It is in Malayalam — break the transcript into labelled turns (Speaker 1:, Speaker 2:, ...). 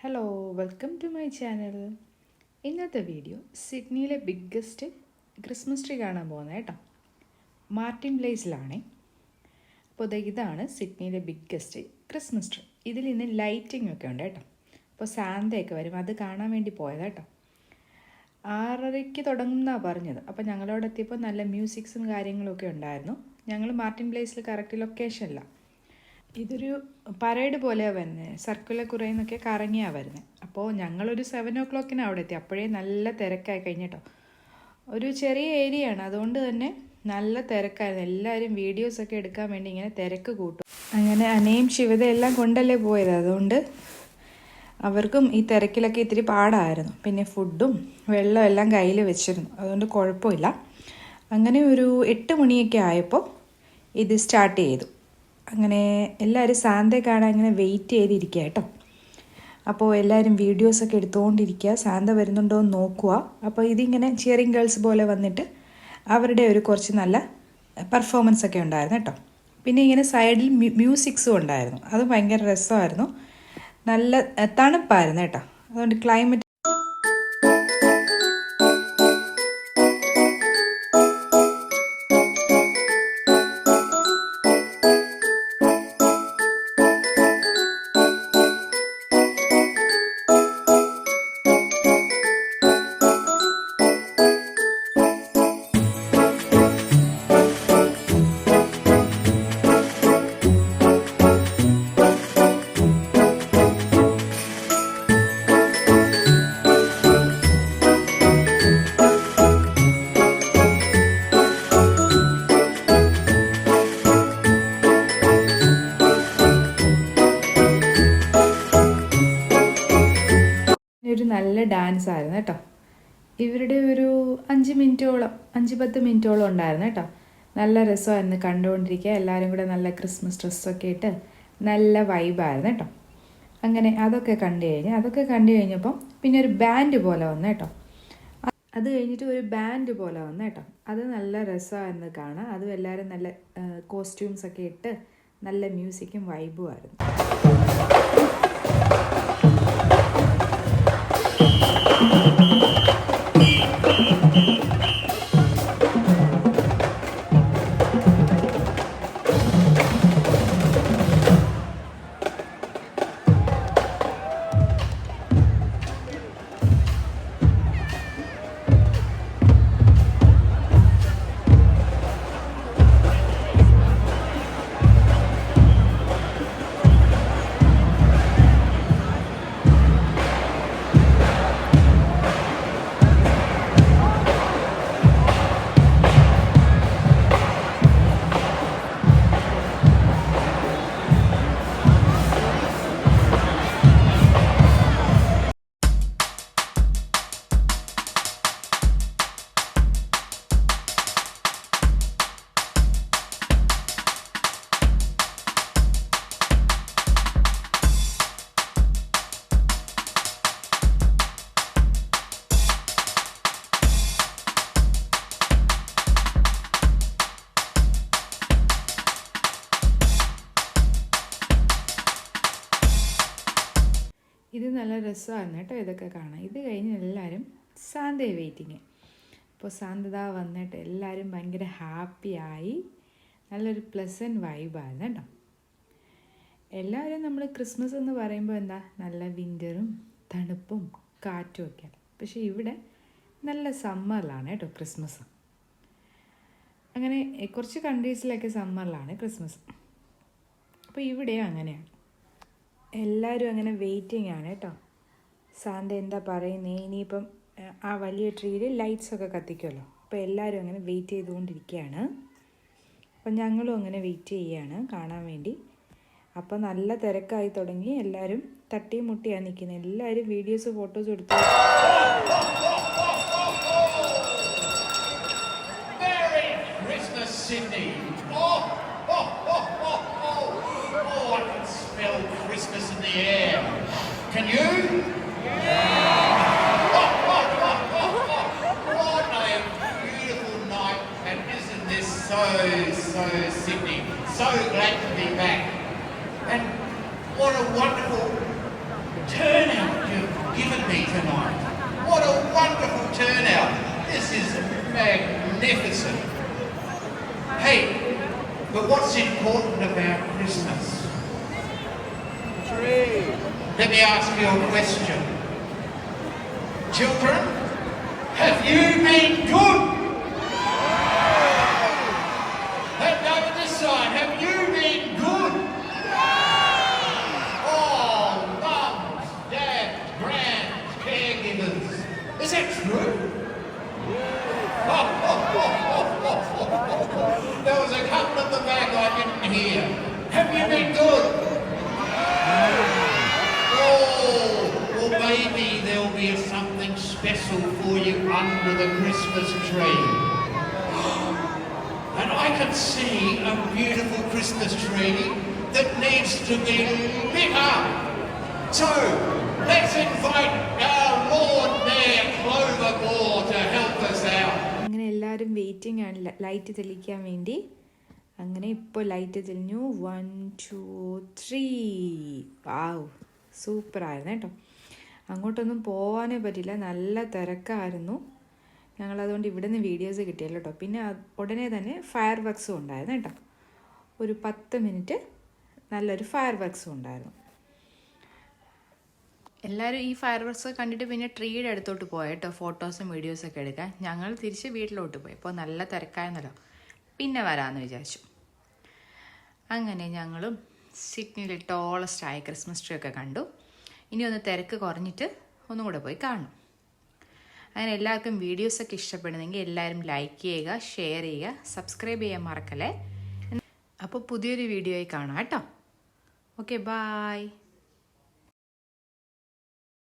Speaker 1: Hello, welcome to my channel. ഇന്നത്തെ വീഡിയോ സിഡ്നിയിലെ ബിഗ്ഗസ്റ്റ് ക്രിസ്മസ് ട്രീ കാണാൻ പോകുന്നത് കേട്ടോ. മാർട്ടിൻ പ്ലേസിലാണേ. അപ്പോൾ ഇതാണ് സിഡ്നിയിലെ ബിഗ്ഗസ്റ്റ് ക്രിസ്മസ് ട്രീ. ഇതിൽ ഇന്ന് ലൈറ്റിംഗ് ഒക്കെ ഉണ്ട് കേട്ടോ. അപ്പോൾ സാന്തയൊക്കെ വരും, അത് കാണാൻ വേണ്ടി പോയത് കേട്ടോ. 6:30 തുടങ്ങുമെന്നാണ് പറഞ്ഞത്. അപ്പോൾ ഞങ്ങളവിടെ എത്തിയപ്പോൾ നല്ല മ്യൂസിക്സും കാര്യങ്ങളൊക്കെ ഉണ്ടായിരുന്നു. ഞങ്ങൾ മാർട്ടിൻ പ്ലേസിൽ കറക്റ്റ് ലൊക്കേഷനില്ല. ഇതൊരു പരേഡ് പോലെയാണ് വരുന്നത്. സർക്കുലർ കുറേ നിന്നൊക്കെ കറങ്ങിയാണ് വരുന്നത്. അപ്പോൾ ഞങ്ങളൊരു 7 o'clock അവിടെ എത്തി. അപ്പോഴേ നല്ല തിരക്കായി കഴിഞ്ഞിട്ടോ. ഒരു ചെറിയ ഏരിയ ആണ്, അതുകൊണ്ട് തന്നെ നല്ല തിരക്കായിരുന്നു. എല്ലാവരും വീഡിയോസൊക്കെ എടുക്കാൻ വേണ്ടി ഇങ്ങനെ തിരക്ക് കൂട്ടും. അങ്ങനെ അനയും ശിവത എല്ലാം കൊണ്ടല്ലേ പോയത്, അതുകൊണ്ട് അവർക്കും ഈ തിരക്കിലൊക്കെ ഇത്തിരി പാടായിരുന്നു. പിന്നെ ഫുഡും വെള്ളം എല്ലാം കയ്യിൽ വെച്ചിരുന്നു, അതുകൊണ്ട് കുഴപ്പമില്ല. അങ്ങനെ ഒരു 8 മണിയൊക്കെ ആയപ്പോൾ ഇത് സ്റ്റാർട്ട് ചെയ്തു. അങ്ങനെ എല്ലാവരും സാന്തയെ കാണാൻ ഇങ്ങനെ വെയിറ്റ് ചെയ്തിരിക്കുക കേട്ടോ. അപ്പോൾ എല്ലാവരും വീഡിയോസൊക്കെ എടുത്തുകൊണ്ടിരിക്കുക, സാന്ത വരുന്നുണ്ടോ എന്ന് നോക്കുക. അപ്പോൾ ഇതിങ്ങനെ ചിയറിങ് ഗേൾസ് പോലെ വന്നിട്ട് അവരുടെ ഒരു കുറച്ച് നല്ല പെർഫോമൻസ് ഒക്കെ ഉണ്ടായിരുന്നു കേട്ടോ. പിന്നെ ഇങ്ങനെ സൈഡിൽ മ്യൂസിക്സും ഉണ്ടായിരുന്നു, അത് ഭയങ്കര രസമായിരുന്നു. നല്ല തണുപ്പായിരുന്നു കേട്ടോ, അതുകൊണ്ട് ക്ലൈമറ്റ് ഒരു നല്ല ഡാൻസ് ആയിരുന്നു കേട്ടോ. ഇവരുടെ ഒരു 5 മിനിറ്റോളം 5-10 മിനിറ്റോളം ഉണ്ടായിരുന്നു കേട്ടോ. നല്ല രസമായിരുന്നു കണ്ടുകൊണ്ടിരിക്കുക. എല്ലാവരും കൂടെ നല്ല ക്രിസ്മസ് ഡ്രസ്സൊക്കെ ഇട്ട് നല്ല വൈബായിരുന്നു കേട്ടോ. അങ്ങനെ അതൊക്കെ കണ്ടു കഴിഞ്ഞപ്പം പിന്നെ ഒരു ബാൻഡ് പോലെ വന്നു കേട്ടോ. അത് കഴിഞ്ഞിട്ട് ഒരു ബാൻഡ് പോലെ വന്നു കേട്ടോ. അത് നല്ല രസമായിരുന്നു കാണാൻ. അതും എല്ലാവരും നല്ല കോസ്റ്റ്യൂംസൊക്കെ ഇട്ട് നല്ല മ്യൂസിക്കും വൈബും ആയിരുന്നു. ഇത് നല്ല രസമായിരുന്നു കേട്ടോ ഇതൊക്കെ കാണാൻ. ഇത് കഴിഞ്ഞ് എല്ലാവരും സാന്തയെ വെയിറ്റിങ്. അപ്പോൾ സാന്തത വന്നിട്ട് എല്ലാവരും ഭയങ്കര ഹാപ്പിയായി, നല്ലൊരു പ്ലസൻറ്റ് വൈബായിരുന്നു കേട്ടോ. എല്ലാവരും നമ്മൾ ക്രിസ്മസ് എന്ന് പറയുമ്പോൾ എന്താ, നല്ല വിൻ്ററും തണുപ്പും കാറ്റും ഒക്കെയാണ്. പക്ഷേ ഇവിടെ നല്ല സമ്മറിലാണ് കേട്ടോ ക്രിസ്മസ്. അങ്ങനെ കുറച്ച് കൺട്രീസിലൊക്കെ സമ്മറിലാണ് ക്രിസ്മസ്. അപ്പോൾ ഇവിടെ അങ്ങനെയാണ്. എല്ലാവരും അങ്ങനെ വെയിറ്റിംഗ് ആണ് കേട്ടോ. സാന്ത എന്താ പറയുന്നത്, ഇനിയിപ്പം ആ വലിയ ട്രീയിൽ ലൈറ്റ്സൊക്കെ കത്തിക്കുമല്ലോ. അപ്പോൾ എല്ലാവരും അങ്ങനെ വെയിറ്റ് ചെയ്തുകൊണ്ടിരിക്കുകയാണ്. അപ്പം ഞങ്ങളും അങ്ങനെ വെയിറ്റ് ചെയ്യുകയാണ് കാണാൻ വേണ്ടി. അപ്പോൾ നല്ല തിരക്കായി തുടങ്ങി. എല്ലാവരും തട്ടിയും മുട്ടിയാണ് നിൽക്കുന്നത്. എല്ലാവരും വീഡിയോസ് ഫോട്ടോസ് എടുത്തു.
Speaker 2: Christmas in the air. Can you? Yeah. What a beautiful night, and isn't this so Sydney? So glad to be back. And what a wonderful turnout me tonight. What a wonderful turnout. This is magnificent. Hey, but what's important about Christmas? Tree. Let me ask you a question. Children, have you been good? Hand over this side. Have you been good? Oh, mums, dads, grands, caregivers. Is that true? There was a couple at the back I didn't hear. Have you been good? Oh, well maybe there'll be something special for you under the Christmas tree. And I can see a beautiful Christmas tree that needs to be lit up. So, let's invite our Lord Mayor Clover Moore to help us out.
Speaker 1: അങ്ങനെ എല്ലാവരും വെയിറ്റിംഗ് ആണ് ലൈറ്റ് തെളിയിക്കാൻ വേണ്ടി. അങ്ങനെ ഇപ്പോൾ ലൈറ്റ് തെളിഞ്ഞു. 1 2 3. വാവ്, സൂപ്പറായിരുന്നു കേട്ടോ. അങ്ങോട്ടൊന്നും പോകാനേ പറ്റില്ല, നല്ല തിരക്കായിരുന്നു. ഞങ്ങളതുകൊണ്ട് ഇവിടെ നിന്ന് വീഡിയോസ് കിട്ടിയല്ലോ കേട്ടോ. പിന്നെ ഉടനെ തന്നെ ഫയർ വർക്ക്സും ഉണ്ടായിരുന്നു കേട്ടോ. ഒരു 10 മിനിറ്റ് നല്ലൊരു ഫയർ വർക്ക്സും ഉണ്ടായിരുന്നു. എല്ലാവരും ഈ ഫയർ വർക്ക്സ് കണ്ടിട്ട് പിന്നെ ട്രീയുടെ അടുത്തോട്ട് പോയേട്ടോ ഫോട്ടോസും വീഡിയോസൊക്കെ എടുക്കാൻ. ഞങ്ങൾ തിരിച്ച് വീട്ടിലോട്ട് പോയി. ഇപ്പോൾ നല്ല തിരക്കായിരുന്നല്ലോ, പിന്നെ വരാമെന്ന് വിചാരിച്ചു. അങ്ങനെ ഞങ്ങളും സിഡ്നിയിലെ ടോളസ്റ്റ് ആയ ക്രിസ്മസ് ട്രീ ഒക്കെ കണ്ടു. ഇനി ഒന്ന് തിരക്ക് കുറഞ്ഞിട്ട് ഒന്നും കൂടെ പോയി കാണും. അങ്ങനെ എല്ലാവർക്കും വീഡിയോസൊക്കെ ഇഷ്ടപ്പെടുന്നെങ്കിൽ എല്ലാവരും ലൈക്ക് ചെയ്യുക, ഷെയർ ചെയ്യുക, സബ്സ്ക്രൈബ് ചെയ്യാൻ മറക്കല്ലേ. അപ്പോൾ പുതിയൊരു വീഡിയോയിൽ കാണാം കേട്ടോ. Okay, bye.